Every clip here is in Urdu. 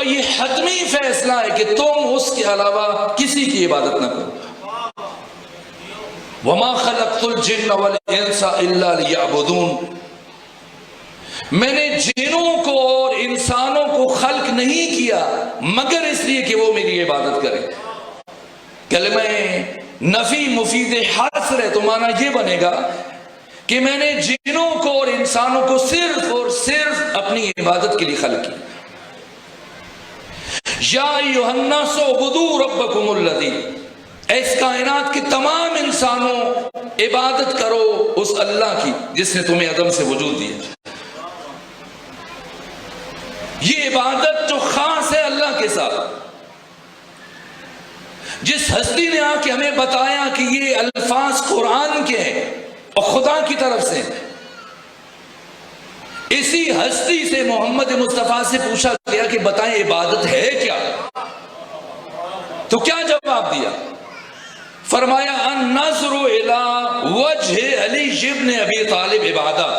کا یہ حتمی فیصلہ ہے کہ تم اس کے علاوہ کسی کی عبادت نہ کرو. وَمَا خَلَقْتُ الْجِنَّ وَالْإِنسَ إِلَّا لِيَعْبُدُونَ. میں نے جنوں کو اور انسانوں کو خلق نہیں کیا مگر اس لیے کہ وہ میری عبادت کریں. کلمہ نفی مفید حصر ہے تو معنی یہ بنے گا کہ میں نے جنوں کو اور انسانوں کو صرف اور صرف اپنی عبادت کے لیے خلق کیا. یا ایھا الناس اعبدوا ربکم الذی، اس کائنات کے تمام انسانوں عبادت کرو اس اللہ کی جس نے تمہیں عدم سے وجود دیا. یہ عبادت جو خاص ہے اللہ کے ساتھ، جس ہستی نے آ کے ہمیں بتایا کہ یہ الفاظ قرآن کے ہیں اور خدا کی طرف سے، اسی ہستی سے محمد مصطفیٰ سے پوچھا گیا کہ بتائیں عبادت ہے کیا؟ تو کیا جواب دیا؟ فرمایا النظر الی وجہ علی ابن ابی طالب عبادت.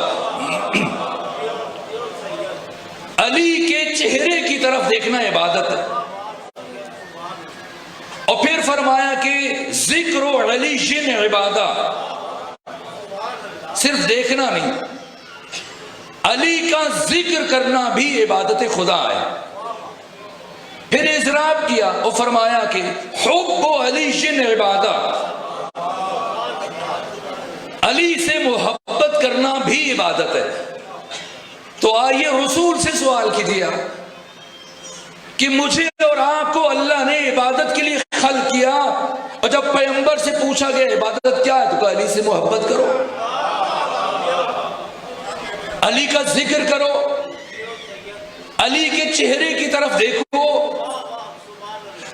علی کے چہرے کی طرف دیکھنا عبادت ہے. اور پھر فرمایا کہ ذکر علی عبادت، صرف دیکھنا نہیں، علی کا ذکر کرنا بھی عبادت خدا ہے. پھر اضراب کیا اور فرمایا کہ حب علی عبادت، علی سے محبت کرنا بھی عبادت ہے. تو آئیے رسول سے سوال کیجیے کہ مجھے اور آپ کو اللہ نے عبادت کے لیے خلق کیا، اور جب پیغمبر سے پوچھا گیا عبادت کیا ہے تو کہا علی سے محبت کرو، علی کا ذکر کرو، علی کے چہرے کی طرف دیکھو.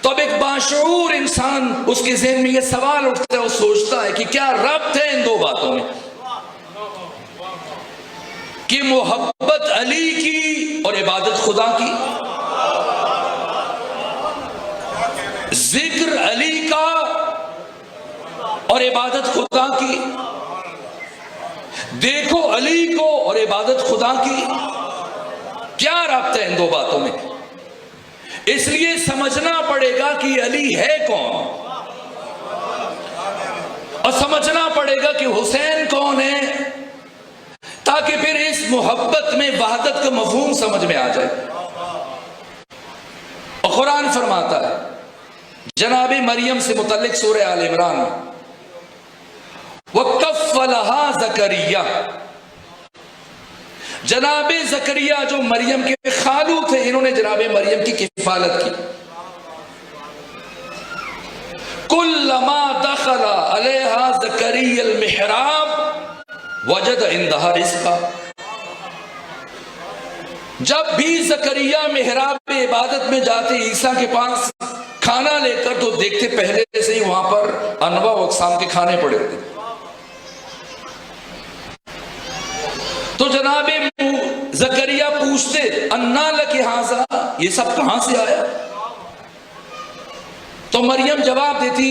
تو اب ایک باشعور انسان اس کے ذہن میں یہ سوال اٹھتا ہے، وہ سوچتا ہے کہ کیا ربط ہے ان دو باتوں میں، کہ محبت علی کی اور عبادت خدا کی، ذکر علی کا اور عبادت خدا کی، دیکھو علی کو اور عبادت خدا کی. کیا رابطہ ہے ان دو باتوں میں؟ اس لیے سمجھنا پڑے گا کہ علی ہے کون، اور سمجھنا پڑے گا کہ حسین کون ہے، تاکہ پھر اس محبت میں وحدت کا مفہوم سمجھ میں آ جائے. اور قرآن فرماتا ہے جناب مریم سے متعلق سورہ آل عمران میں، وَكَفَّلَهَا زَكَرِيَّا، جناب زکریا جو مریم کے خالو تھے، انہوں نے جناب مریم کی کفالت کی. كُلَّمَا دَخَلَ عَلَيْهَا زَكَرِيَّا الْمِحْرَابَ وَجَدَ عِندَهَا رِزْقًا. جب بھی زکریا محراب عبادت میں جاتے عیسیٰ کے پاس کھانا لے کر، تو دیکھتے پہلے سے ہی وہاں پر انواع و اقسام کے کھانے پڑے ہوتے. تو جناب زکریا پوچھتے انا لک ھذا، یہ سب کہاں سے آیا؟ تو مریم جواب دیتی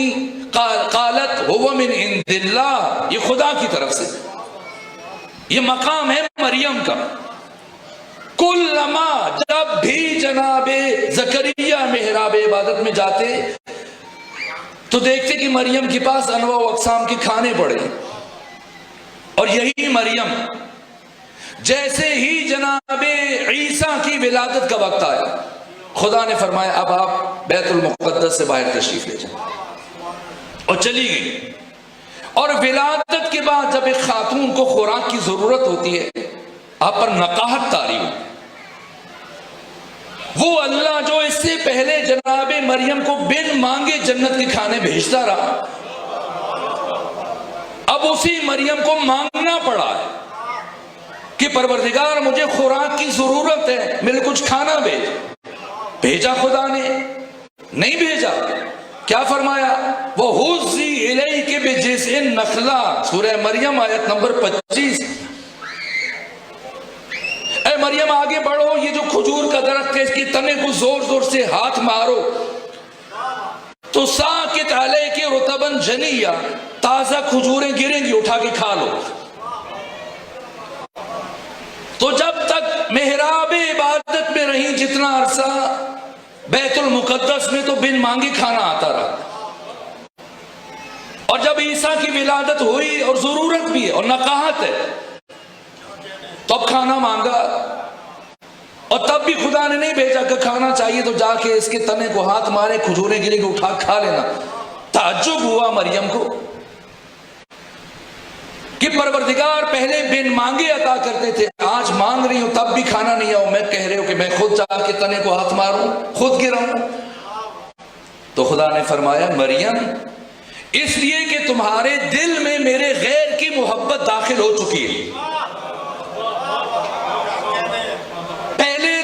قالت هو من عند اللہ، یہ خدا کی طرف سے. یہ مقام ہے مریم کا. کلما، جب بھی جناب زکریا محراب عبادت میں جاتے تو دیکھتے کہ مریم کے پاس انواع و اقسام کے کھانے پڑے. اور یہی مریم جیسے ہی جناب عیسیٰ کی ولادت کا وقت آیا، خدا نے فرمایا اب آپ بیت المقدس سے باہر تشریف لے جائیں، اور چلی گئی. اور ولادت کے بعد جب ایک خاتون کو خوراک کی ضرورت ہوتی ہے، آپ پر نقاہت طاری ہو. وہ اللہ جو اس سے پہلے جناب مریم کو بن مانگے جنت کے کھانے بھیجتا رہا، اب اسی مریم کو مانگنا پڑا ہے کہ پروردگار مجھے خوراک کی ضرورت ہے، میرے کچھ کھانا بھیج. بھیجا خدا نے؟ نہیں بھیجا. کیا فرمایا؟ وَهُزِّي إِلَيْكِ بِجِذْعِ النَّخْلَةِ، سورہ مریم آیت نمبر 25. اے مریم آگے بڑھو، یہ جو کھجور کا درخت ہے اس کے تنے کو زور زور سے ہاتھ مارو تو ساکت علیک رطبا جنیا، تازہ کھجوریں گریں گی، اٹھا کے کھا لو. تو جب تک محراب عبادت میں رہیں جتنا عرصہ، بیت المقدس میں تو بن مانگے کھانا آتا رہا، اور جب عیسیٰ کی ولادت ہوئی اور ضرورت بھی ہے اور نقاہت ہے تو اب کھانا مانگا، اور تب بھی خدا نے نہیں بھیجا کہ کھانا چاہیے تو جا کے اس کے تنے کو ہاتھ مارے، کھجوریں گرے کے اٹھا کھا لینا۔ تعجب ہوا مریم کو کہ پروردگار پہلے بن مانگے عطا کرتے تھے، آج مانگ رہی ہوں تب بھی کھانا نہیں آؤ، میں کہہ رہے ہو کہ میں خود جا کے تنے کو ہاتھ ماروں، خود گراؤں۔ تو خدا نے فرمایا مریم اس لیے کہ تمہارے دل میں میرے غیر کی محبت داخل ہو چکی ہے،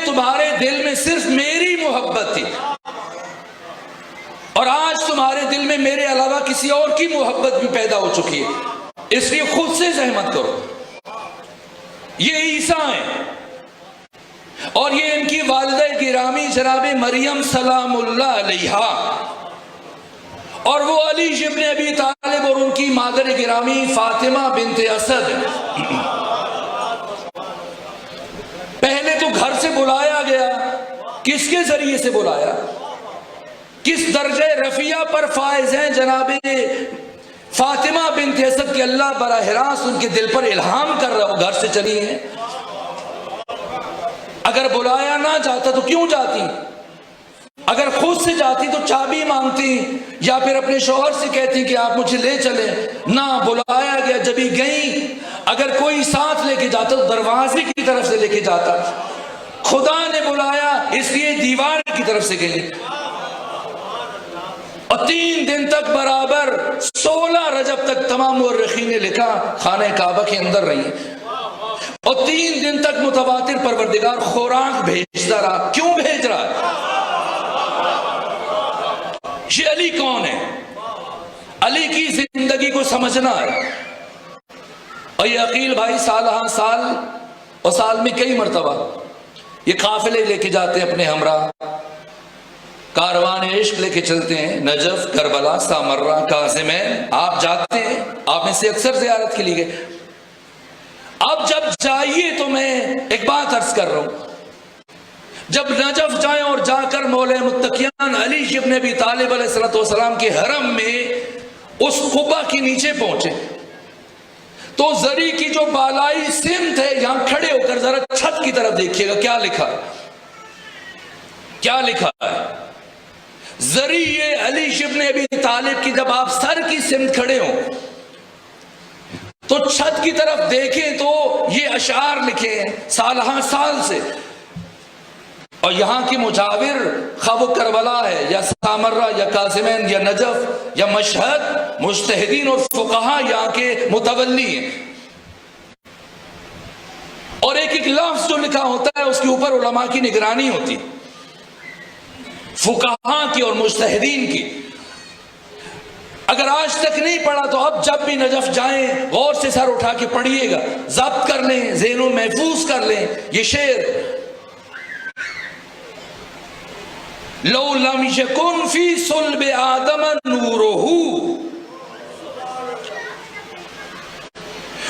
تمہارے دل میں صرف میری محبت تھی، اور آج تمہارے دل میں میرے علاوہ کسی اور کی محبت بھی پیدا ہو چکی ہے، اس لیے خود سے زحمت کرو۔ یہ عیسیٰ ہیں اور یہ ان کی والدہ گرامی جناب مریم سلام اللہ علیہا، اور وہ علی ابن ابی طالب اور ان کی مادر گرامی فاطمہ بنت اسد۔ پہلے تو گھر سے بلایا گیا، کس کے ذریعے سے بلایا؟ کس درجہ رفیع پر فائز ہیں جناب فاطمہ بنت اسد کہ اللہ براہ راست ان کے دل پر الہام کر رہا ہو، گھر سے چلی ہیں۔ اگر بلایا نہ جاتا تو کیوں جاتی؟ اگر خود سے جاتی تو چابی مانگتی یا پھر اپنے شوہر سے کہتی کہ آپ مجھے لے چلیں، نہ بلایا گیا، جب ہی گئی اگر کوئی ساتھ لے کے جاتا تو دروازے کی طرف سے لے کے جاتا، خدا نے بلایا اس لیے دیوار کی طرف سے گئی، اور 3 دن تک برابر 16 رجب تک تمام مورخین نے لکھا خانہ کعبہ کے اندر رہی، اور 3 دن تک متواتر پروردگار خوراک بھیجتا رہا۔ کیوں بھیج رہا ہے؟ یہ علی کون ہے؟ علی کی زندگی کو سمجھنا ہے، اور یہ عقیل بھائی سال ہاں سال اور سال میں کئی مرتبہ یہ قافلے لے کے جاتے ہیں اپنے ہمراہ، کاروان عشق لے کے چلتے ہیں، نجف، کربلا، سامرہ، کاظمین، آپ جاتے ہیں، آپ میں سے اکثر زیارت کے لیے گئے۔ اب جب جائیے تو میں ایک بات عرض کر رہا ہوں، جب نجف جائیں اور جا کر مولا متقیان علی ابن ابی طالب علیہ السلام کے حرم میں اس قبہ کے نیچے پہنچے تو زری کی جو بالائی سمت ہے، یہاں کھڑے ہو کر ذرا چھت کی طرف دیکھیے گا کیا لکھا ہے، کیا لکھا ہے؟ زری یہ علی ابن ابی طالب کی جب آپ سر کی سمت کھڑے ہوں تو چھت کی طرف دیکھیں تو یہ اشعار لکھے ہیں سالہاں سال سے، اور یہاں کی مجاور خواہ وہ کربلا ہے یا سامرہ یا کاظمین یا نجف یا مشہد، مجتہدین اور فقہا یہاں کے متولی ہیں، اور ایک ایک لفظ جو لکھا ہوتا ہے اس کے اوپر علماء کی نگرانی ہوتی، فقہا کی اور مجتہدین کی۔ اگر آج تک نہیں پڑھا تو اب جب بھی نجف جائیں غور سے سر اٹھا کے پڑھیے گا، ضبط کر لیں، ذہن و محفوظ کر لیں یہ شعر۔ لو لم یکن فی صلب آدم نورہ،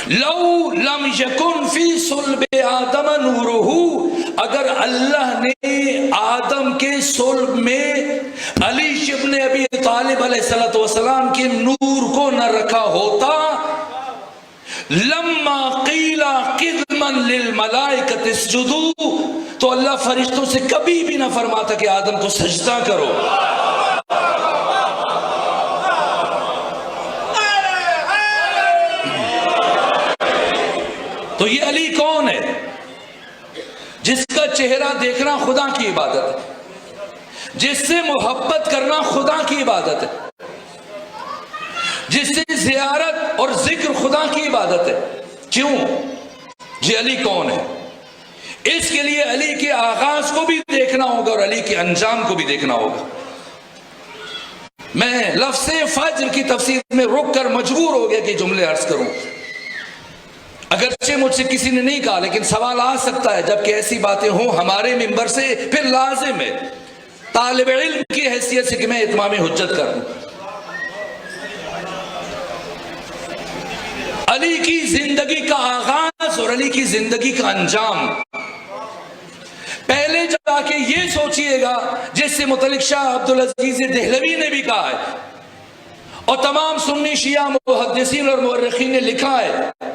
لو لم یکن فی صلب آدم نورہ، اگر اللہ نے آدم کے صلب میں علی ابن ابی طالب علیہ السلام کے نور کو نہ رکھا ہوتا، لما قیل قدما للملائکۃ اسجدوا، تو اللہ فرشتوں سے کبھی بھی نہ فرماتا کہ آدم کو سجدہ کرو۔ تو یہ علی کون ہے؟ جس کا چہرہ دیکھنا خدا کی عبادت ہے، جس سے محبت کرنا خدا کی عبادت ہے، جس سے زیارت اور ذکر خدا کی عبادت ہے۔ کیوں؟ یہ علی کون ہے؟ اس کے لیے علی کے آغاز کو بھی دیکھنا ہوگا اور علی کے انجام کو بھی دیکھنا ہوگا۔ میں لفظ فجر کی تفسیر میں رک کر مجبور ہو گیا کہ جملے عرض کروں، اگرچہ مجھ سے کسی نے نہیں کہا، لیکن سوال آ سکتا ہے جبکہ ایسی باتیں ہوں ہمارے منبر سے، پھر لازم ہے طالب علم کی حیثیت سے کہ میں اتمام حجت کر دوں۔ علی کی زندگی کا آغاز اور علی کی زندگی کا انجام پہلے جا کے یہ سوچئے گا، جس سے متعلق شاہ عبدالعزیز دہلوی نے بھی کہا ہے اور تمام سنی شیعہ محدثین اور مورخین نے لکھا ہے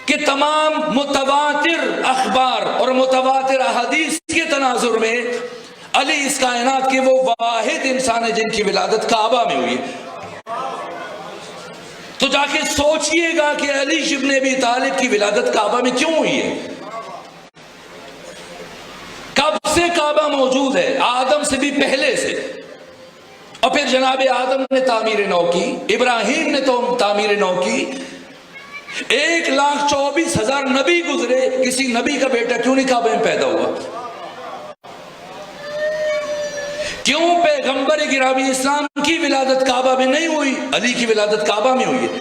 کہ تمام متواتر اخبار اور متواتر احادیث کے تناظر میں علی اس کائنات کے وہ واحد انسان ہے جن کی ولادت کعبہ میں ہوئی ہے۔ تو جا کے سوچئے گا کہ علی ابن ابی طالب کی ولادت کعبہ میں کیوں ہوئی ہے؟ کب سے کعبہ موجود ہے؟ آدم سے بھی پہلے سے، اور پھر جناب آدم نے تعمیر نو کی، ابراہیم نے تو تعمیر نو کی، 1,24,000 نبی گزرے، کسی نبی کا بیٹا کیوں نہیں کعبہ میں پیدا ہوا؟ کیوں پیغمبر گرامی اسلام کی ولادت کعبہ میں نہیں ہوئی، علی کی ولادت کعبہ میں ہوئی ہے؟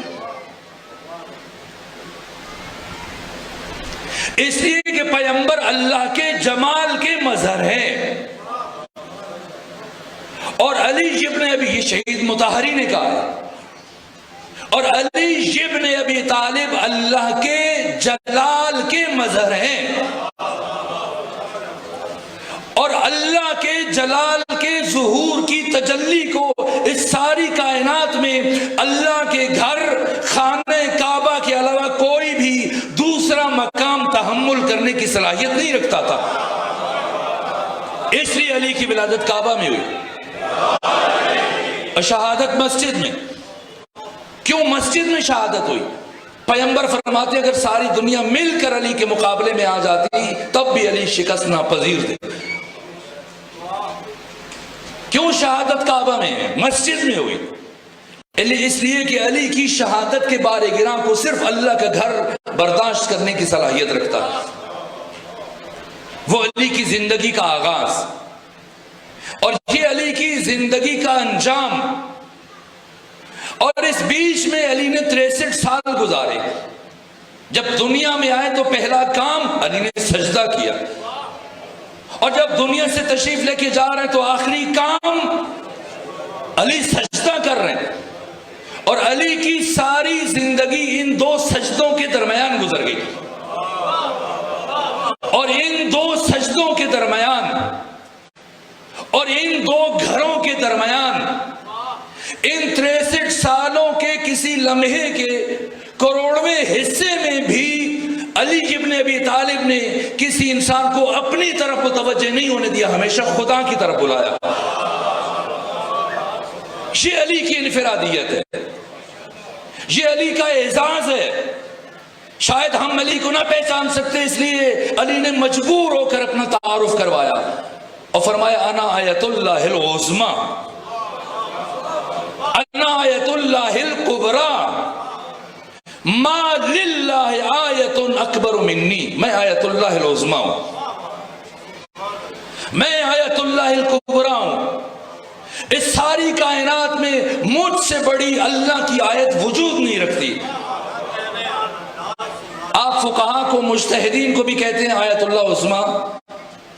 اس لیے کہ پیغمبر اللہ کے جمال کے مظہر ہیں، اور علی ابن ابی، یہ شہید مطہری نے کہا ہے، اور علی ابن ابی طالب اللہ کے جلال کے مظہر ہیں، اور اللہ کے جلال کے ظہور کی تجلی کو اس ساری کائنات میں اللہ کے گھر خانہ کعبہ کے علاوہ کوئی بھی دوسرا مقام تحمل کرنے کی صلاحیت نہیں رکھتا تھا، اس لیے علی کی ولادت کعبہ میں ہوئی۔ اور شہادت مسجد میں، کیوں مسجد میں شہادت ہوئی؟ پیغمبر فرماتے ہیں اگر ساری دنیا مل کر علی کے مقابلے میں آ جاتی تب بھی علی شکست ناپذیر تھے۔ کیوں شہادت کعبہ میں ہے؟ مسجد میں ہوئی، اس لیے کہ علی کی شہادت کے بارے گراں کو صرف اللہ کا گھر برداشت کرنے کی صلاحیت رکھتا ہے۔ وہ علی کی زندگی کا آغاز اور یہ علی کی زندگی کا انجام، اور اس بیچ میں علی نے 63 سال گزارے۔ جب دنیا میں آئے تو پہلا کام علی نے سجدہ کیا، اور جب دنیا سے تشریف لے کے جا رہے ہیں تو آخری کام علی سجدہ کر رہے ہیں، اور علی کی ساری زندگی ان دو سجدوں کے درمیان گزر گئی، اور ان دو سجدوں کے درمیان اور ان دو گھروں کے درمیان ان 63 سالوں کے کسی لمحے کے کروڑویں حصے میں بھی علی ابن ابی طالب نے کسی انسان کو اپنی طرف متوجہ نہیں ہونے دیا، ہمیشہ خدا کی طرف بلایا۔ یہ علی کی انفرادیت ہے، یہ علی کا اعزاز ہے۔ شاید ہم علی کو نہ پہچان سکتے، اس لیے علی نے مجبور ہو کر اپنا تعارف کروایا اور فرمایا انا آیت اللہ العظمی، انا آیت اللہ الکبری، ما للہ آیت اکبر منی، میں آیت اللہ العظمی ہوں، میں آیت اللہ الکبری ہوں۔ اس ساری کائنات میں مجھ سے بڑی اللہ کی آیت وجود نہیں رکھتی۔ آپ فقہا کو، مجتہدین کو بھی کہتے ہیں آیت اللہ عظمی،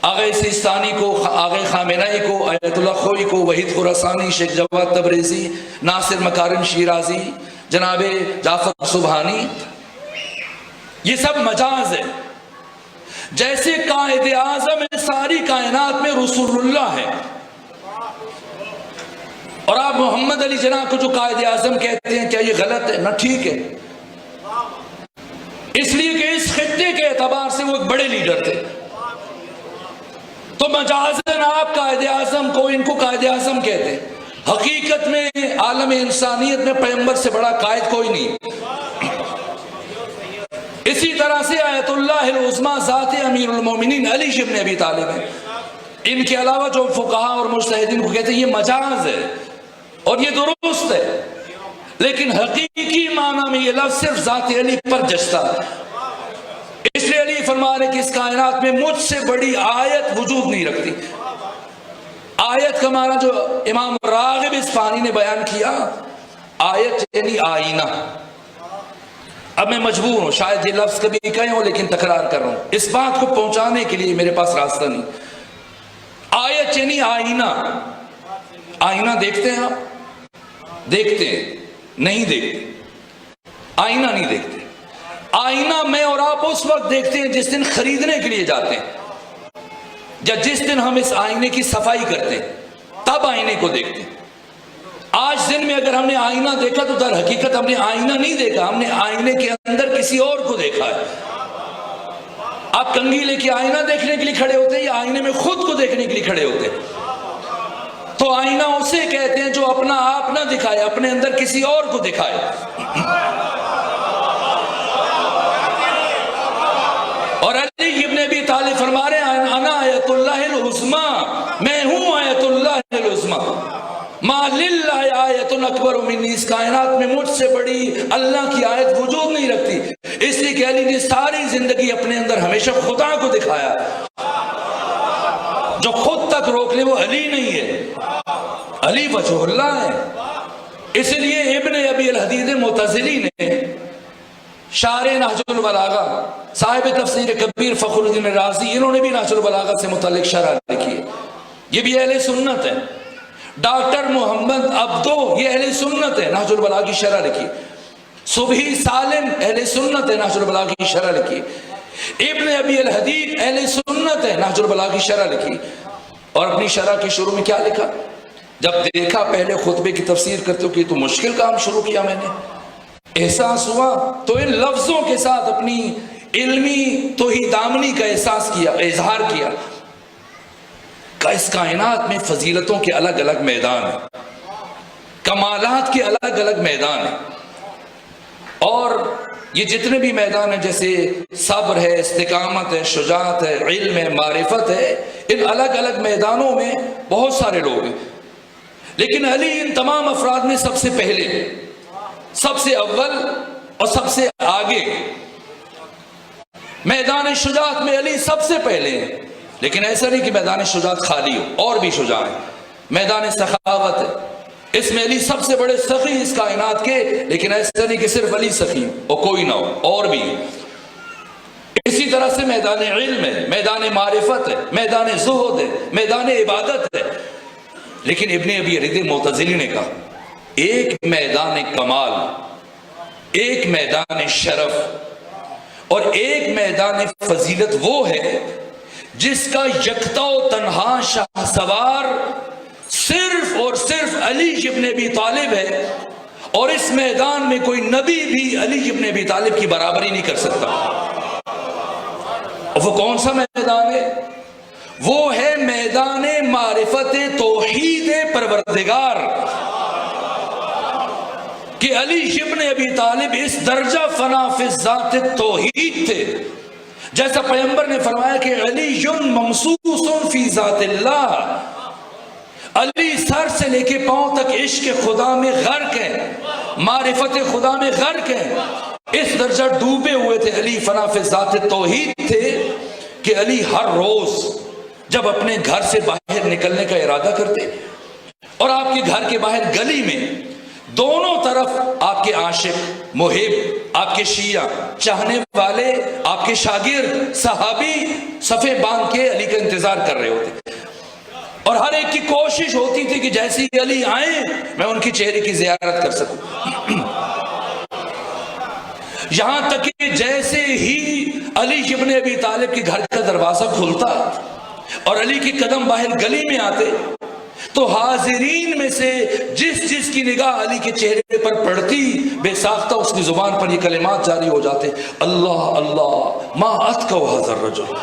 آغا سیستانی کو، آغا خامنائی کو، آیت اللہ خوئی کو، وحید خراسانی، شیخ جواد تبریزی، ناصر مکارم شیرازی، جناب جعفر سبحانی، یہ سب مجاز ہے۔ جیسے قائد اعظم ساری کائنات میں رسول اللہ ہے، اور آپ محمد علی جناح کو جو قائد اعظم کہتے ہیں، کیا یہ غلط ہے؟ نہ، ٹھیک ہے، اس لیے کہ اس خطے کے اعتبار سے وہ ایک بڑے لیڈر تھے۔ تو مجازن آپ قائد اعظم کو، ان کو قائد اعظم کہتے ہیں۔ حقیقت میں عالم انسانیت میں پیغمبر سے بڑا قائد کوئی نہیں۔ اسی طرح سے آیت اللہ العظمی ذات امیر المومنین علی ابن ابی طالب ہے۔ ان کے علاوہ جو فقہا اور مجتہدین کو کہتے ہیں یہ مجاز ہے اور یہ درست ہے، لیکن حقیقی معنی میں یہ لفظ صرف ذات علی پر جچتا ہے۔ اس لیے علی فرما رہے کہ اس کائنات میں مجھ سے بڑی آیت وجود نہیں رکھتی۔ آیت کا معنی جو امام راغب اصفہانی نے بیان کیا، آیت یعنی آئینہ۔ اب میں مجبور ہوں، شاید یہ لفظ کبھی کہیں ہو لیکن تکرار کر رہا ہوں، اس بات کو پہنچانے کے لیے میرے پاس راستہ نہیں۔ آیت یعنی آئینہ۔ آئینہ دیکھتے ہیں آپ؟ دیکھتے ہیں؟ نہیں دیکھتے، آئینہ نہیں دیکھتے۔ آئینہ میں اور آپ اس وقت دیکھتے ہیں جس دن خریدنے کے لیے جاتے ہیں، یا جس دن ہم اس آئینے کی صفائی کرتے ہیں تب آئینے کو دیکھتے ہیں۔ آج دن میں اگر ہم نے آئینہ دیکھا تو در حقیقت ہم نے آئینہ نہیں دیکھا، ہم نے آئینے کے اندر کسی اور کو دیکھا ہے۔ آپ کنگھی لے کے آئینہ دیکھنے کے لیے کھڑے ہوتے ہیں یا آئینے میں خود کو دیکھنے کے لیے کھڑے ہوتے ہیں؟ تو آئینہ اسے کہتے ہیں جو اپنا آپ نہ دکھائے، اپنے اندر کسی اور کو دکھائے۔ اور علی ابن ابی طالب فرما رہے ہیں انا آیت اللہ العظمی، میں ہوں آیت اللہ العظمی، ما للہ آیت اکبر منی، اس کائنات میں مجھ سے بڑی اللہ کی آیت وجود نہیں رکھتی۔ اس لیے کہ علی نے ساری زندگی اپنے اندر ہمیشہ خدا کو دکھایا، جو خود تک روک لے وہ علی نہیں ہے، علی وجہ اللہ ہے۔ اس لیے ابن ابی الحدید معتزلی نے شارح نہج البلاغہ، صاحب تفسیر کبیر فخر الدین رازی، انہوں نے بھی نہج البلاغہ سے متعلق شرح لکھی ہے، یہ بھی اہل سنت ہے۔ ڈاکٹر محمد عبدو، یہ اہل سنت ہے، نہج البلاغہ کی شرح لکھی۔ صبحی سالم اہل سنت ہے، نہج البلاغہ کی شرح لکھی۔ ابن ابی الحدید اہل سنت ہے، نہج البلاغہ کی شرح لکھی۔ اور اپنی شرح کے شروع میں کیا لکھا؟ جب دیکھا پہلے خطبے کی تفسیر کرتے ہو کہ تو مشکل کام شروع کیا، میں نے احساس ہوا تو ان لفظوں کے ساتھ اپنی علمی توحیدامنی کا احساس کیا، اظہار کیا کہ اس کائنات میں فضیلتوں کے الگ الگ میدان ہیں، کمالات کے الگ الگ میدان ہیں، اور یہ جتنے بھی میدان ہیں جیسے صبر ہے، استقامت ہے، شجاعت ہے، علم ہے، معرفت ہے، ان الگ الگ میدانوں میں بہت سارے لوگ ہیں، لیکن علی ان تمام افراد میں سب سے پہلے، سب سے اول اور سب سے آگے۔ میدان شجاعت میں علی سب سے پہلے ہیں، لیکن ایسا نہیں کہ میدان شجاعت خالی ہو، اور بھی شجاع ہیں۔ میدان سخاوت ہے، اس میں علی سب سے بڑے سخی اس کائنات کے، لیکن ایسا نہیں کہ صرف علی سخی اور کوئی نہ ہو، اور بھی۔ اسی طرح سے میدان علم ہے، میدان معرفت ہے، میدان زہد ہے، میدان عبادت ہے، لیکن ابن ابی الحدید معتزلی نے کہا ایک میدان کمال، ایک میدان شرف اور ایک میدان فضیلت وہ ہے جس کا یکتا و تنہا شاہ سوار صرف اور صرف علی ابن ابی طالب ہے، اور اس میدان میں کوئی نبی بھی علی ابن ابی طالب کی برابری نہیں کر سکتا۔ اور وہ کون سا میدان ہے؟ وہ ہے میدان معرفت توحید پروردگار، کہ علی ابن ابی طالب اس درجہ فنا فی ذات توحید تھے، جیسا پیغمبر نے فرمایا کہ علی ممسوس فی ذات اللہ، علی سر سے لے کے پاؤں تک عشق خدا میں غرق ہے، معرفت خدا میں غرق ہے، اس درجہ ڈوبے ہوئے تھے۔ علی فنا فی ذات توحید تھے کہ علی ہر روز جب اپنے گھر سے باہر نکلنے کا ارادہ کرتے اور آپ کے گھر کے باہر گلی میں دونوں طرف آپ کے عاشق، محب، آپ کے شیعہ، چاہنے والے، آپ کے شاگرد، صحابی صفیں باندھ کے علی کا انتظار کر رہے ہوتے، اور ہر ایک کی کوشش ہوتی تھی کہ جیسے ہی علی آئیں میں ان کی چہرے کی زیارت کر سکوں۔ یہاں تک کہ جیسے ہی علی ابن ابی طالب کے گھر کا دروازہ کھلتا اور علی کے قدم باہر گلی میں آتے تو حاضرین میں سے جس کی نگاہ علی کے چہرے پر پڑتی بے ساختہ اس کی زبان پر یہ کلمات جاری ہو جاتے، اللہ اللہ ما اتقوا ھذا الرجل،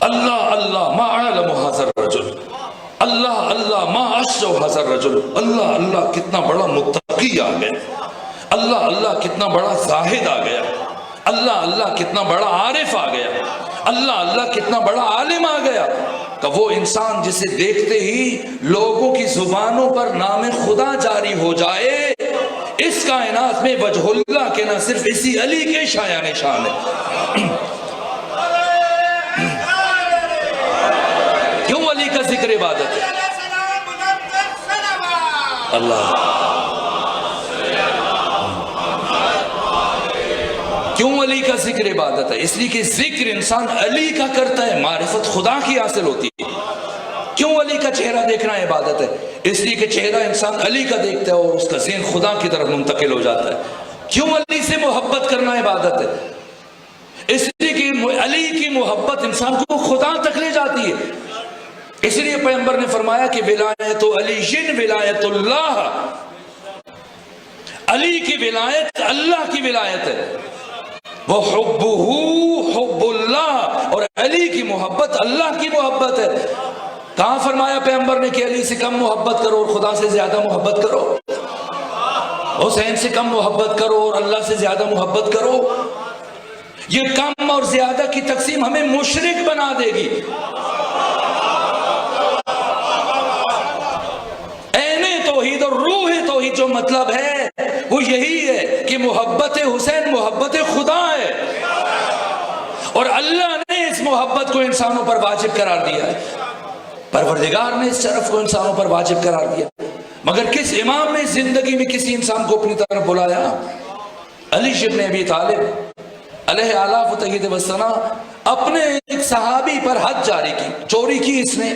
اللہ اللہ ما اعلم ھذا الرجل، اللہ اللہ ما اشجع ھذا الرجل، اللہ اللہ کتنا بڑا متقی آ گیا، اللہ اللہ کتنا بڑا زاہد آ گیا، اللہ اللہ کتنا بڑا عارف آ گیا، اللہ اللہ کتنا بڑا عالم آ گیا، کہ وہ انسان جسے دیکھتے ہی لوگوں کی زبانوں پر نام خدا جاری ہو جائے، اس کائنات میں وجہ اللہ کے نہ صرف اسی علی کے شایان نشان ہے۔ کیوں علی کا ذکر عبادت ہے؟ اللہ کیوں علی کا ذکر عبادت ہے؟ اس لیے کہ ذکر انسان علی کا کرتا ہے، معرفت خدا کی حاصل ہوتی ہے۔ کیوں علی کا چہرہ دیکھنا عبادت ہے؟ اس لیے کہ چہرہ انسان علی کا دیکھتا ہے اور اس کا ذہن خدا کی طرف منتقل ہو جاتا ہے۔ کیوں علی سے محبت کرنا عبادت ہے؟ اس لیے کہ علی کی محبت انسان کو خدا تک لے جاتی ہے. اس لیے پیغمبر نے فرمایا کہ ولایت علی ولایت اللہ، علی کی ولایت اللہ کی ولایت ہے. وہ حب اللہ، اور علی کی محبت اللہ کی محبت ہے. کہاں فرمایا پیغمبر نے کہ علی سے کم محبت کرو اور خدا سے زیادہ محبت کرو، حسین سے کم محبت کرو اور اللہ سے زیادہ محبت کرو؟ یہ کم اور زیادہ کی تقسیم ہمیں مشرک بنا دے گی. عین توحید اور روح توحید جو مطلب ہے وہ یہی ہے کہ محبت حسین محبت خدا ہے، اور اللہ نے اس محبت کو انسانوں پر واجب قرار دیا ہے. پروردگار نے اس شرف کو انسانوں پر واجب قرار دیا. مگر کس امام نے زندگی میں کسی انسان کو اپنی طرف بلایا؟ علی ابن ابی طالب علیہ آلاف و تحید وسلم اپنے ایک صحابی پر حد جاری کی. چوری کی اس نے،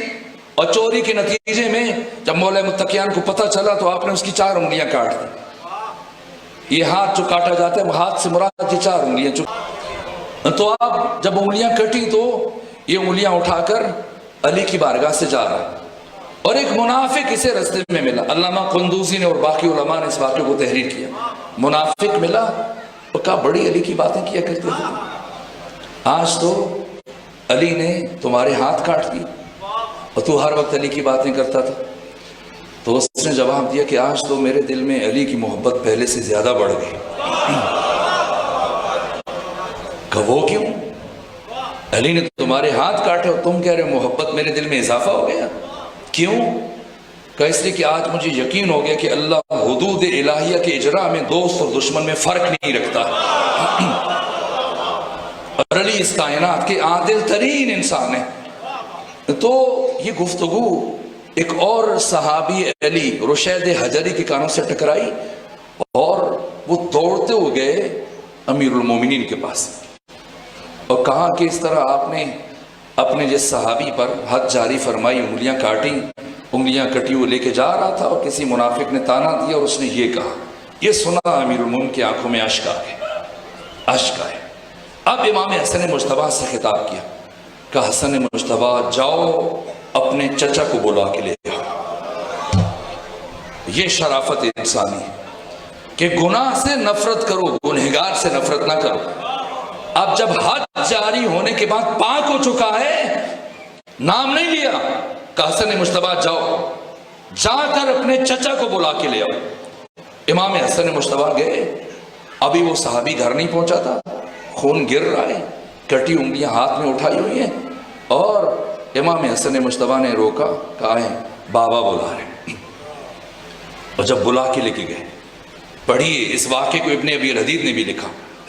اور چوری کے نتیجے میں جب مولا متقیان کو پتہ چلا تو آپ نے اس کی 4 انگلیاں کاٹ دی. یہ ہاتھ جو کاٹا جاتا ہے، ہاتھ سے مراد یہ 4 انگلیاں. تو آپ جب انگلیاں کٹی تو یہ انگلیاں اٹھا کر علی کی بارگاہ سے جا رہا، اور ایک منافق اسے رستے میں ملا. علامہ قندوزی نے اور باقی علماء نے اس واقعے کو تحریر کیا. منافق ملا اور کہا بڑی علی کی باتیں کیا کرتے تھے، آج تو علی نے تمہارے ہاتھ کاٹ دی اور تو ہر وقت علی کی باتیں کرتا تھا. تو اس نے جواب دیا کہ آج تو میرے دل میں علی کی محبت پہلے سے زیادہ بڑھ گئی. کہ وہ کیوں؟ علی نے تمہارے ہاتھ کاٹے اور تم کہہ رہے ہو محبت میرے دل میں اضافہ ہو گیا. کیوں؟ کہ اس لیے کہ آج مجھے یقین ہو گیا کہ اللہ حدود الہیہ کے اجراء میں دوست اور دشمن میں فرق نہیں رکھتا. اور علی اس کائنات کے عادل ترین انسان ہے. تو یہ گفتگو ایک اور صحابی علی رشید حجری کے کانوں سے ٹکرائی اور وہ دوڑتے ہوئے گئے امیر المومنین کے پاس اور کہا کہ اس طرح آپ نے اپنے جس صحابی پر حد جاری فرمائی، انگلیاں کاٹی، انگلیاں کٹی وہ لے کے جا رہا تھا اور کسی منافق نے تانا دیا اور اس نے یہ کہا. یہ سنا امیر المومنین کی آنکھوں میں اشک آئے. اب امام حسن مجتبیٰ سے خطاب کیا کہ حسن مجتبیٰ جاؤ اپنے چچا کو بلا کے لے آؤ. یہ شرافت انسانی ہے کہ گناہ سے نفرت کرو، گنہگار سے نفرت نہ کرو. اب جب حد جاری ہونے کے بعد پاک ہو چکا ہے، نام نہیں لیا کہ حسن مجتبیٰ جاؤ، جا کر اپنے چچا کو بلا کے لے آؤ. امام حسن مجتبیٰ گئے. ابھی وہ صحابی گھر نہیں پہنچا تھا، خون گر رہا ہے، کٹی انگلیاں ہاتھ میں اٹھائی ہوئی ہیں، اور امام حسن مجتبیٰ نے روکا، کہا ہے بابا بلا رہے. اور جب بلا کے لے کے گئے، پڑھیے اس واقعے کو ابن ابی الحدید نے بھی لکھا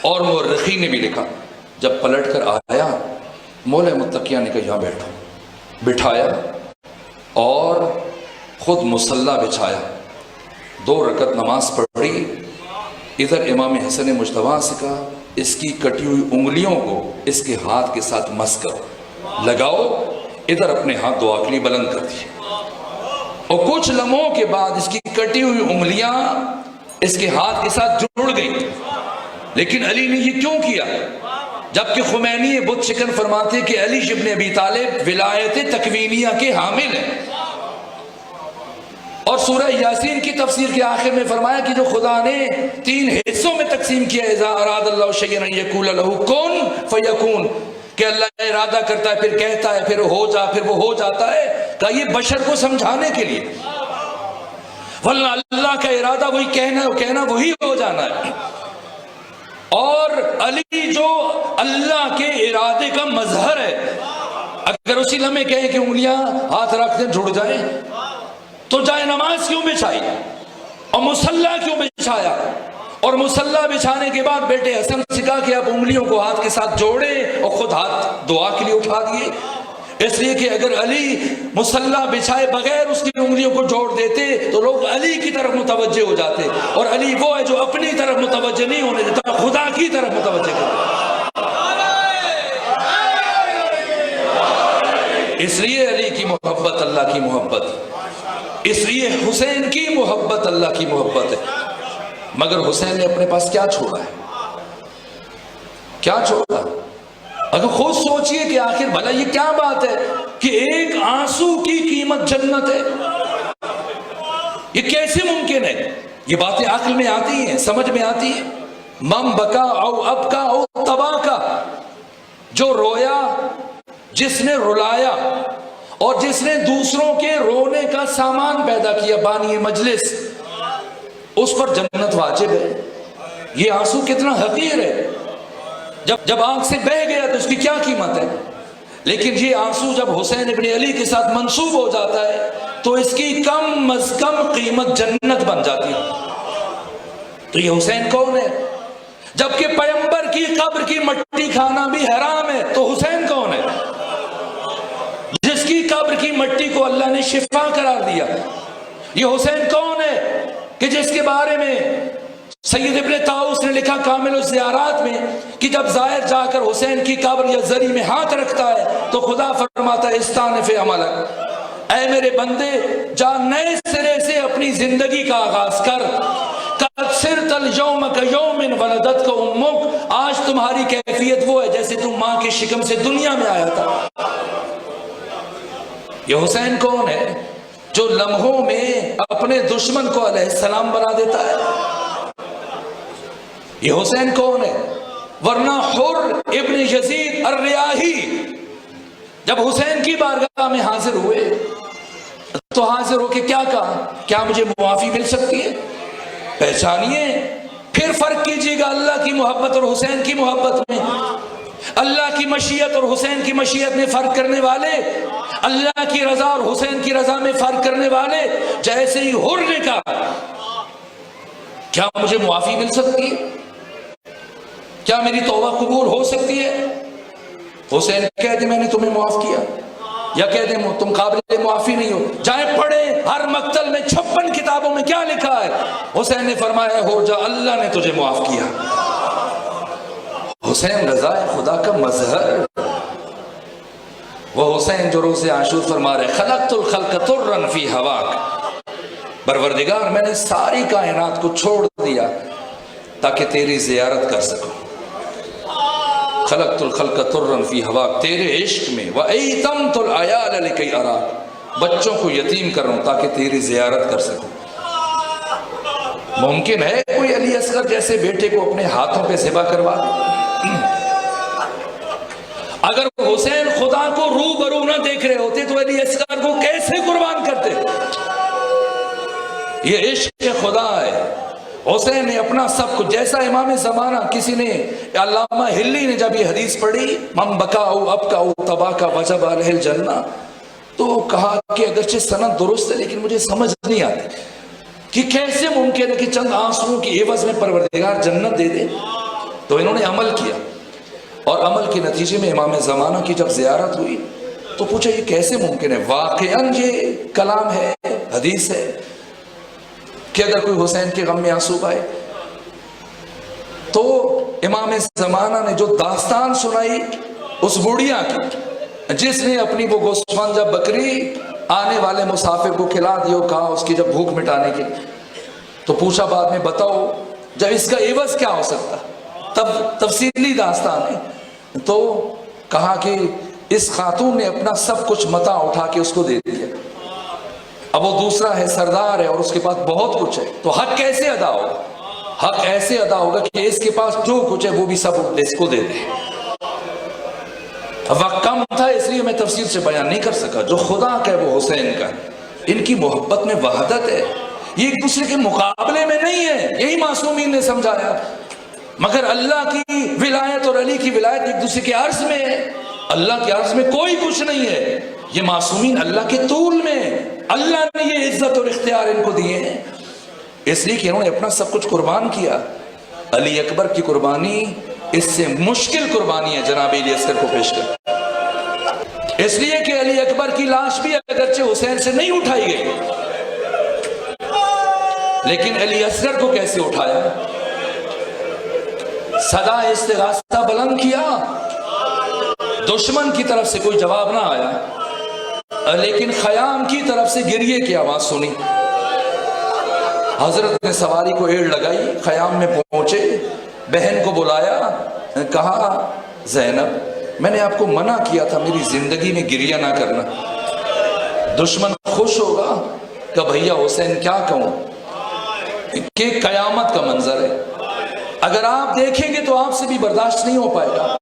اور مورخین نے بھی لکھا. جب پلٹ کر آیا مولا متقیان نے کہا یہاں بیٹھو، بٹھایا اور خود مصلی بچھایا، 2 رکعت نماز پڑھی. ادھر امام حسن مجتبیٰ سے کہا اس کی کٹی ہوئی انگلیوں کو اس کے ہاتھ کے ساتھ مس کرو، لگاؤ. ادھر اپنے ہاتھ دعا کے لیے بلند کر دیے اور کچھ لمحوں کے بعد اس کی کٹی ہوئی انگلیاں اس کے ہاتھ کے ساتھ جڑ گئی. لیکن علی نے یہ کیوں کیا؟ جبکہ خمینی بت شکن فرماتے کہ علی ابن ابی طالب ولایت تکوینیہ کے حامل ہیں، اور سورہ یاسین کی تفسیر کے آخر میں فرمایا کہ جو خدا نے 3 حصوں میں تقسیم کیا، اذا اراد اللہ شیئا ان یقول له کن فیکون، کہ اللہ ارادہ کرتا ہے پھر کہتا ہے، پھر ہو جا، پھر وہ ہو جاتا ہے. کہ یہ بشر کو سمجھانے کے لیے، ورنہ اللہ کا ارادہ وہی کہنا وہی ہو جانا ہے. اور علی جو اللہ کے ارادے کا مظہر ہے، اگر اسی لمحے کہیں کہ انگلیاں ہاتھ رکھ دیں جڑ جائیں، تو جائے نماز کیوں بچھائی اور مصلی کیوں بچھایا؟ اور مصلی بچھانے کے بعد بیٹے حسن سے کہا کہ آپ انگلیوں کو ہاتھ کے ساتھ جوڑے اور خود ہاتھ دعا کے لیے اٹھا دیے. اس لیے کہ اگر علی مصلی بچھائے بغیر اس کی انگلیوں کو جوڑ دیتے تو لوگ علی کی طرف متوجہ ہو جاتے، اور علی وہ ہے جو اپنی طرف متوجہ نہیں ہونے دیتا، خدا کی طرف متوجہ کرتا. اس لیے علی کی محبت اللہ کی محبت، اس لیے حسین کی محبت اللہ کی محبت ہے. مگر حسین نے اپنے پاس کیا چھوڑا ہے؟ کیا چھوڑا؟ اگر خود سوچئے کہ آخر بھلا یہ کیا بات ہے کہ ایک آنسو کی قیمت جنت ہے؟ یہ کیسے ممکن ہے؟ یہ باتیں عقل میں آتی ہیں، سمجھ میں آتی ہیں؟ من بکا او ابکا او تباکا، جو رویا، جس نے رلایا اور جس نے دوسروں کے رونے کا سامان پیدا کیا، بانی مجلس، اس پر جنت واجب ہے۔ یہ آنسو کتنا حقیر ہے، جب آنکھ سے بہہ گیا تو اس کی کیا قیمت ہے، لیکن یہ آنسو جب حسین ابن علی کے ساتھ منسوب ہو جاتا ہے تو اس کی کم از کم قیمت جنت بن جاتی ہے۔ تو یہ حسین کون ہے؟ جبکہ پیغمبر کی قبر کی مٹی کھانا بھی حرام ہے، تو حسین کون ہے؟ جس کی قبر کی مٹی کو اللہ نے شفا قرار دیا۔ یہ حسین کون ہے کہ جس کے بارے میں سید ابن طاؤس نے لکھا کامل الزیارات میں کہ جب زائر جا کر حسین کی قبر یا زری میں ہاتھ رکھتا ہے تو خدا فرماتا ہے استانف عملک، اے میرے بندے جا نئے سرے سے اپنی زندگی کا آغاز کر، قد صرت اليوم کیوم ولدتک امک، آج تمہاری کیفیت وہ ہے جیسے تم ماں کے شکم سے دنیا میں آیا تھا۔ یہ حسین کون ہے جو لمحوں میں اپنے دشمن کو علیہ السلام بنا دیتا ہے؟ یہ حسین کون ہے؟ ورنہ حر ابن یزید الریاحی جب حسین کی بارگاہ میں حاضر ہوئے تو حاضر ہو کے کیا کہا؟ کیا مجھے معافی مل سکتی ہے؟ پہچانیے، پھر فرق کیجئے گا اللہ کی محبت اور حسین کی محبت میں۔ اللہ کی مشیت اور حسین کی مشیت میں فرق کرنے والے، اللہ کی رضا اور حسین کی رضا میں فرق کرنے والے، جیسے ہی حر نے کہا کیا مجھے معافی مل سکتی ہے؟ کیا میری توبہ قبول ہو سکتی ہے؟ حسین کہہ دے میں نے تمہیں معاف کیا، یا کہہ دے تم قابل معافی نہیں ہو۔ جائیں پڑھیں ہر مقتل میں 56 کتابوں میں کیا لکھا ہے، حسین نے فرمایا ہو جا اللہ نے تجھے معاف کیا۔ حسین رضا خدا کا مظہر، وہ حسین جو روز عاشور فرما رہے خلقت الخلق طرا فی ہواک، پروردگار میں نے ساری کائنات کو چھوڑ دیا تاکہ تیری زیارت کر سکوں۔ خلقت الخلق طرا فی ہواک، تیرے عشق میں، وَأَيْتَمْتُ الْعَيَالَ لِكَيْ أَرَاكَ، بچوں کو یتیم کر رہا ہوں تاکہ تیری زیارت کر سکوں۔ ممکن ہے کوئی علی اصغر جیسے بیٹے کو اپنے ہاتھوں پہ ذبح کروا دے؟ اگر حسین خدا کو روبرو نہ دیکھ رہے ہوتے تو علی اصغر کو کیسے قربان کرتے؟ یہ عشق خدا ہے۔ حسین نے اپنا سب کچھ، جیسا امام زمانہ کسی نے، علامہ ہلی نے جب یہ حدیث پڑھی من بکا او ابکا او تباکا وجب علیہ الجنہ، تو کہا کہ اگرچہ سند درست ہے لیکن مجھے سمجھ نہیں آتی کہ کیسے ممکن ہے کہ چند آنسوؤں کی عوض میں پروردگار جنت دے دے۔ تو انہوں نے عمل کیا، اور عمل کے نتیجے میں امام زمانہ کی جب زیارت ہوئی تو پوچھا یہ کیسے ممکن ہے؟ واقعاً یہ کلام ہے، حدیث ہے کہ اگر کوئی حسین کے غم میں آنسو پائے تو امام زمانہ نے جو داستان سنائی اس بوڑھیا کی جس نے اپنی وہ گوسفندہ بکری آنے والے مسافر کو کھلا دی اور کہا اس کی جب بھوک مٹانے کے، تو پوچھا بعد میں بتاؤ جب اس کا عوض کیا ہو سکتا؟ تب تفصیلی داستان ہے، تو کہا کہ اس خاتون نے اپنا سب کچھ متاع اٹھا کے اس کو دے دیا، اب وہ دوسرا ہے سردار ہے اور اس کے پاس بہت کچھ ہے، تو حق کیسے ادا ہوگا؟ حق ایسے ادا ہوگا کہ اس کے پاس جو کچھ ہے وہ بھی سب اس کو دے دے۔ وقت کم تھا اس لیے میں تفصیل سے بیان نہیں کر سکا، جو خدا کا ہے وہ حسین کا ہے، ان کی محبت میں وحدت ہے، یہ ایک دوسرے کے مقابلے میں نہیں ہے، یہی معصومین نے سمجھایا، مگر اللہ کی ولایت اور علی کی ولایت ایک دوسرے کے عرض میں ہے، اللہ کے عرض میں کوئی کچھ نہیں ہے، یہ معصومین اللہ کے طول میں، اللہ نے یہ عزت اور اختیار ان کو دیے ہیں، اس لیے کہ انہوں نے اپنا سب کچھ قربان کیا۔ علی اکبر کی قربانی اس سے مشکل قربانی ہے جناب علی اصغر کو پیش کر، اس لیے کہ علی اکبر کی لاش بھی اگرچہ حسین سے نہیں اٹھائی گئی لیکن علی اصغر کو کیسے اٹھایا؟ صدا استغاثہ بلند کیا، دشمن کی طرف سے کوئی جواب نہ آیا، لیکن خیام کی طرف سے گریے کی آواز سنی، حضرت نے سواری کو ایڑ لگائی، خیام میں پہنچے، بہن کو بلایا، کہا زینب میں نے آپ کو منع کیا تھا میری زندگی میں گریہ نہ کرنا. دشمن خوش ہوگا کہ بھیا حسین کیا کہوں کہ قیامت کا منظر ہے. اگر آپ دیکھیں گے تو آپ سے بھی برداشت نہیں ہو پائے گا.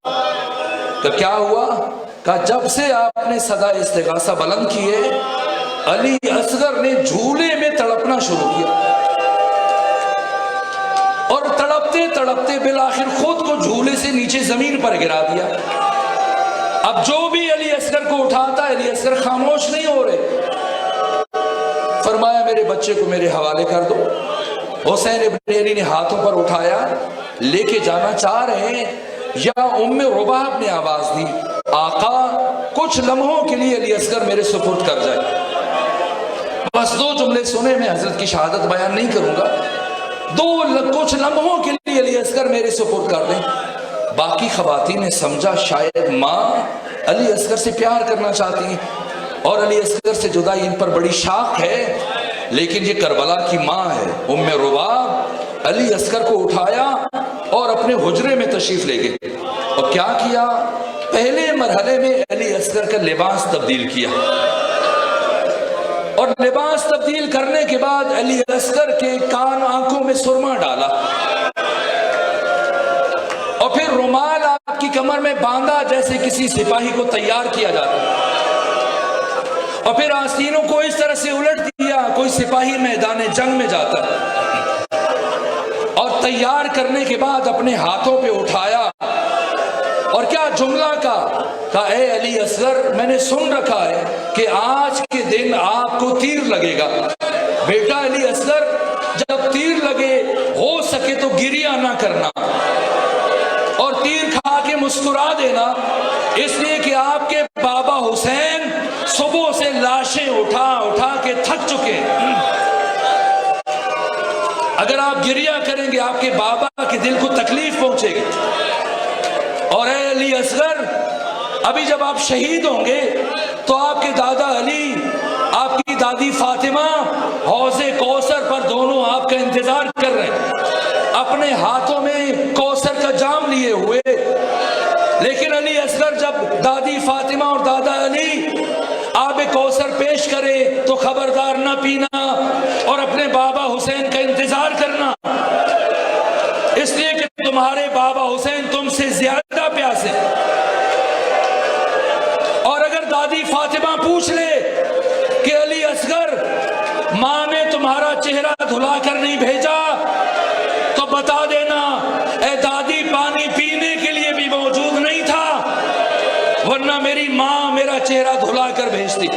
کہ کیا ہوا؟ کہ جب سے آپ نے صدا استغاثہ بلند کیے علی اصغر نے جھولے میں تڑپنا شروع کیا اور تڑپتے تڑپتے بالآخر خود کو جھولے سے نیچے زمین پر گرا دیا. اب جو بھی علی اصغر کو اٹھاتا ہے علی اصغر خاموش نہیں ہو رہے. فرمایا میرے بچے کو میرے حوالے کر دو. حسین ابن علی نے ہاتھوں پر اٹھایا لے کے جانا چاہ رہے ہیں. یا ام رباب نے آواز دی آقا کچھ لمحوں کے لیے علی اصغر میرے سپرد کر جائے. بس 2 جملے سنے, میں حضرت کی شہادت بیان نہیں کروں گا. کچھ لمحوں کے لیے علی اصغر میرے سپرد کر دیں. باقی خواتین نے سمجھا شاید ماں علی اصغر سے پیار کرنا چاہتی ہیں اور علی اصغر سے جدائی ان پر بڑی شاق ہے. لیکن یہ کربلا کی ماں ہے ام رباب. علی اصغر کو اٹھایا اور اپنے حجرے میں تشریف لے گئے. اور کیا کیا؟ پہلے مرحلے میں علی اصغر کا لباس تبدیل کیا اور لباس تبدیل کرنے کے بعد علی اصغر کے کان آنکھوں میں سرما ڈالا اور پھر رومال آپ کی کمر میں باندھا جیسے کسی سپاہی کو تیار کیا جاتا. اور پھر آستینوں کو اس طرح سے الٹ دیا کوئی سپاہی میدان جنگ میں جاتا. اور تیار کرنے کے بعد اپنے ہاتھوں پہ اٹھایا اور کیا جملہ کہا اے علی اصغر میں نے سن رکھا ہے کہ آج کے دن آپ کو تیر لگے گا. بیٹا علی اصغر جب تیر لگے ہو سکے تو گریہ نہ کرنا اور تیر کھا کے مسکرا دینا, اس لیے کہ آپ کے بابا حسین صبح سے لاشیں اٹھا اٹھا کے تھک چکے ہیں. اگر آپ گریہ کریں گے آپ کے بابا کے دل کو تکلیف پہنچے گی. اور اے علی اصغر ابھی جب آپ شہید ہوں گے تو آپ کے دادا علی آپ کی دادی فاطمہ حوض کوثر پر دونوں آپ کا انتظار کر رہے ہیں اپنے ہاتھوں میں کوثر کا جام لیے ہوئے. لیکن علی اصغر جب دادی فاطمہ اور دادا علی آب کوثر پیش کرے تو خبردار نہ پینا اور اپنے بابا حسین کا انتظار کرنا, اس لیے کہ تمہارے بابا حسین تم سے زیادہ پیاسے. اور اگر دادی فاطمہ پوچھ لے کہ علی اصغر ماں نے تمہارا چہرہ دھلا کر نہیں بھیجا تو بتا دینا اے دادی پانی پینے کے لیے بھی موجود نہیں تھا ورنہ میری ماں میرا چہرہ دھلا کر بھیجتی.